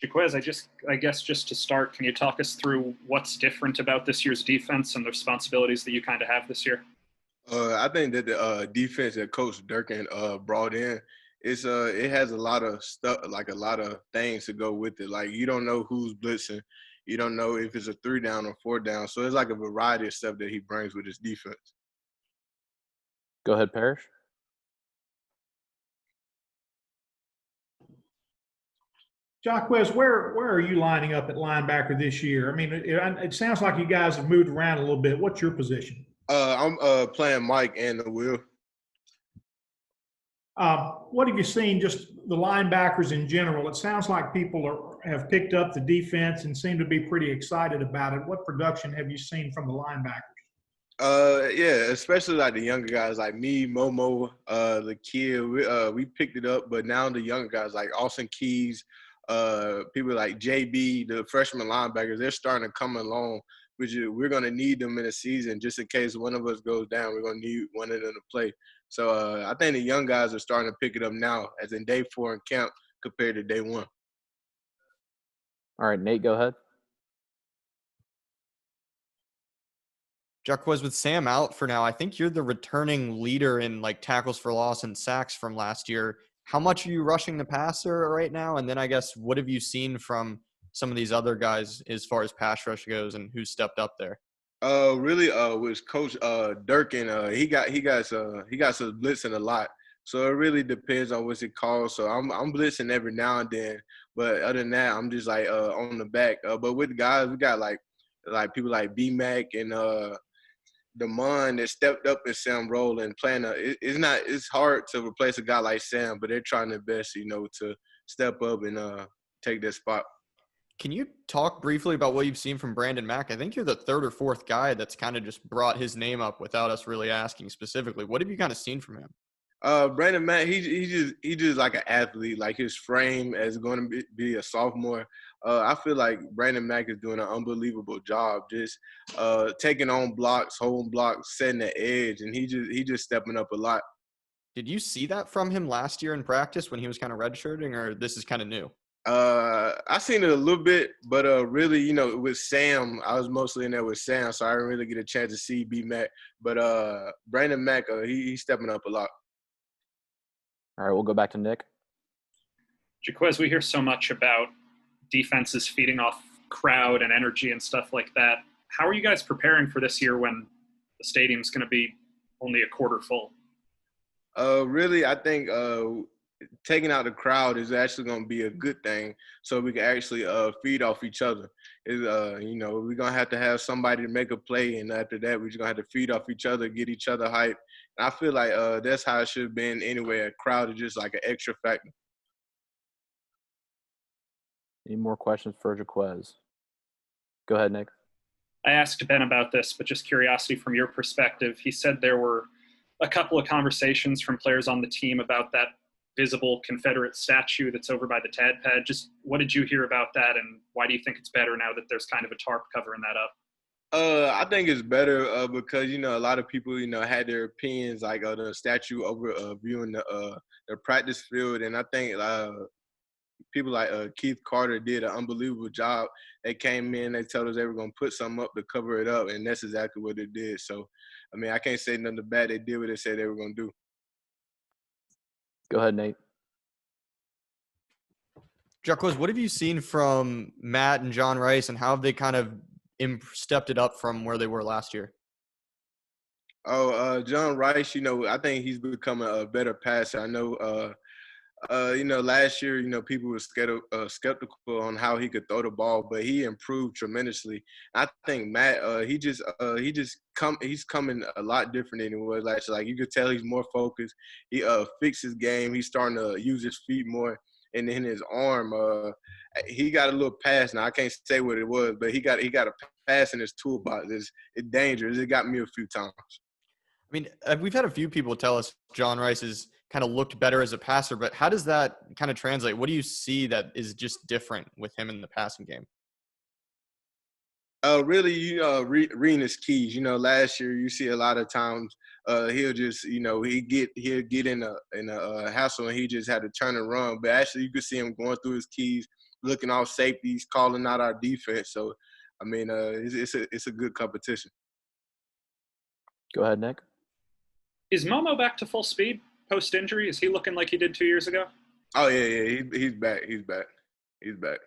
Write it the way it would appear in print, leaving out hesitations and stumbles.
Jacquez, I guess just to start, can you talk us through what's different about this year's defense and the responsibilities that you kind of have this year? I think that the defense that Coach Durkin brought in it has a lot of stuff, like a lot of things to go with it. Like you don't know who's blitzing, you don't know if it's a 3 down or 4 down. So it's like a variety of stuff that he brings with his defense. Go ahead, Parrish. Jacquez, where are you lining up at linebacker this year? I mean, it sounds like you guys have moved around a little bit. What's your position? I'm playing Mike and the Will. What have you seen, just the linebackers in general? It sounds like people have picked up the defense and seem to be pretty excited about it. What production have you seen from the linebackers? Yeah, especially like the younger guys like me, Momo, the kid. We picked it up, but now the younger guys like Austin Keys, people like JB, the freshman linebackers, they're starting to come along. We're going to need them in a season just in case one of us goes down. We're going to need one of them to play. So I think the young guys are starting to pick it up now, as in day 4 in camp compared to day 1. All right, Nate, go ahead. Jacquez, with Sam out for now, I think you're the returning leader in like tackles for loss and sacks from last year. How much are you rushing the passer right now? And then I guess what have you seen from some of these other guys as far as pass rush goes and who's stepped up there? Really, with Coach Durkin, he got us blitzing a lot. So it really depends on what's it called. So I'm blitzing every now and then, but other than that, I'm just like on the back. But with the guys, we got like people like B-Mac and Damon that stepped up in Sam role and playing. It's hard to replace a guy like Sam, but they're trying their best, to step up and take that spot. Can you talk briefly about what you've seen from Brandon Mack? I think you're the 3rd or 4th guy that's kind of just brought his name up without us really asking specifically. What have you kind of seen from him? Brandon Mack, he just like an athlete. Like his frame is going to be a sophomore. I feel like Brandon Mack is doing an unbelievable job, just taking on blocks, holding blocks, setting the edge, and he just stepping up a lot. Did you see that from him last year in practice when he was kind of redshirting, or this is kind of new? I seen it a little bit, but really, with Sam, I was mostly in there with Sam, so I didn't really get a chance to see B-Mac. But Brandon Mack, he's stepping up a lot. All right, we'll go back to Nick. Jacquez, we hear so much about defenses feeding off crowd and energy and stuff like that. How are you guys preparing for this year when the stadium's going to be only a quarter full? Really, I think taking out the crowd is actually going to be a good thing, so we can actually feed off each other. We're going to have somebody to make a play, and after that, we're just going to have to feed off each other, get each other hyped. And I feel like that's how it should have been anyway. A crowd is just like an extra factor. Any more questions for Jacquez? Go ahead, Nick. I asked Ben about this, but just curiosity from your perspective. He said there were a couple of conversations from players on the team about that visible Confederate statue that's over by the Tad Pad. Just what did you hear about that, and why do you think it's better now that there's kind of a tarp covering that up? I think it's better because a lot of people had their opinions like the statue over viewing the practice field, and I think people like Keith Carter did an unbelievable job. They came in, they told us they were going to put something up to cover it up, and that's exactly what they did. So, I mean, I can't say nothing bad. They did what they said they were going to do. Go ahead, Nate. Jacquez, what have you seen from Matt and John Rice, and how have they kind of stepped it up from where they were last year? John Rice, I think he's becoming a better passer. I know last year, people were skeptical on how he could throw the ball, but he improved tremendously. I think Matt, he's coming a lot different than he was last year. Like you could tell he's more focused. He fixed his game. He's starting to use his feet more, and then his arm. He got a little pass. Now I can't say what it was, but he got a pass in his toolbox. It's dangerous. It got me a few times. I mean, we've had a few people tell us John Rice has kind of looked better as a passer, but how does that kind of translate? What do you see that is just different with him in the passing game? Really, reading his keys. Last year you see a lot of times he'll just, he'll get in a hassle and he just had to turn and run. But actually, you could see him going through his keys, looking off safeties, calling out our defense. So, I mean, it's a good competition. Go ahead, Nick. Is Momo back to full speed post injury? Is he looking like he did 2 years ago? Oh yeah, he's back. He's back.